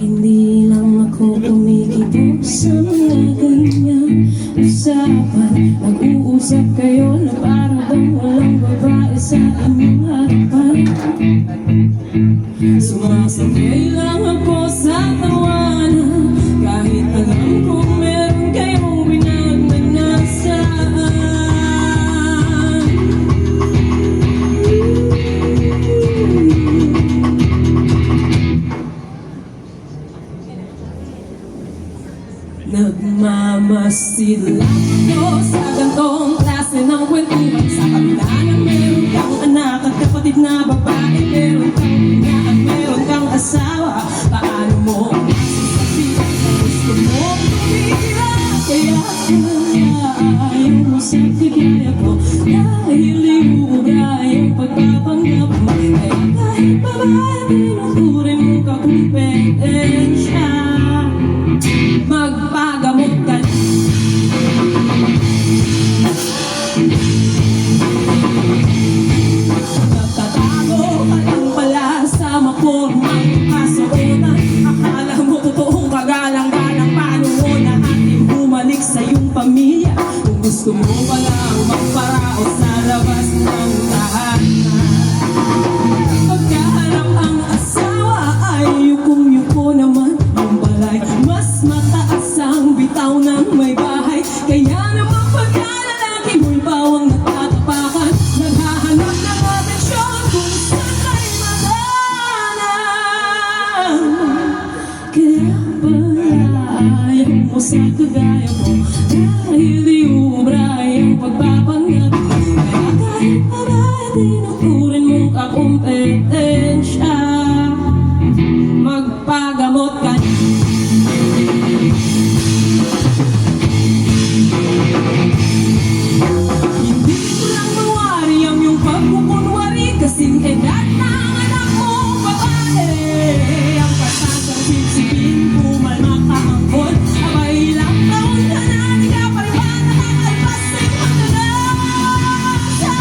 Hindi lang ako kumikita sa mga ganyan usapan. Nag-uusap kayo na para bang walang babae sa inyong harapan. Sumasabay lang ako sa tawanan, kahit alam kong meron kayong pinagmanasaan. Nagmamasid lang ako sa gantong klase ng kwentuhan. Sa kabila na meron kang anak at kapatid na babae, meron kang ina at meron kang asawa. Paano mo masasabihin na gusto mo tumira? Kaya ayaw mo sa tigaya ko, dahil liubra yung pagpapanggap mo. Kaya kahit babae, tinuturin mo kakumpetensya. Magpagamot ka na. Nagtatago ka lang pala sa mapormang kasuotan. Akala mo totoong kagalang-galang. Paano mo na ating bumalik sa iyong pamilya? Kung gusto mo palang magparao sa labas ng tahanan. Pagkaharap ang asawa ay yukom-yuko naman yung balay. Mas mataas ang bitaw ng may bahay. Kaya naman pagkalalaki mo'y bawang natatapakan. Naghahanap ng atensyon kung saan kay madanan. Kaya pala ayaw mo sa kagaya mo, dahil iubra yung pagpapanggap. Kaya kahit babae, tinuturin mo kakumpetensya. Magpagamot ka na. Hindi ko lang mawari ang iyong pagkukunwari, kasing edad na ang anak mong babae. Ang patasang sipsipin, pumalma ka angkol. Abay ilang taon ka na, di ka pa rin ba nakakalpas sa iyong pagkakasa?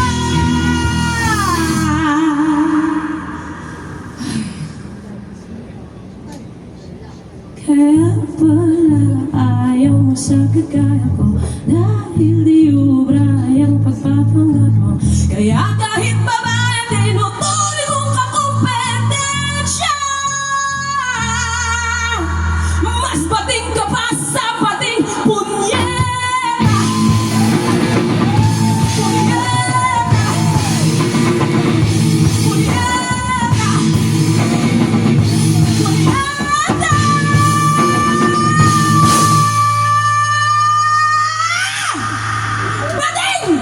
Kaya pala ayaw mo sa kagaya ko, dahil di ubra yung pagpapanggap mo. Kaya kahit babae, tinutuloy mong kakumpetensya. Mas bating ka pa sa bating punyeta. Punyeta. Punyeta. Punyeta. Bating!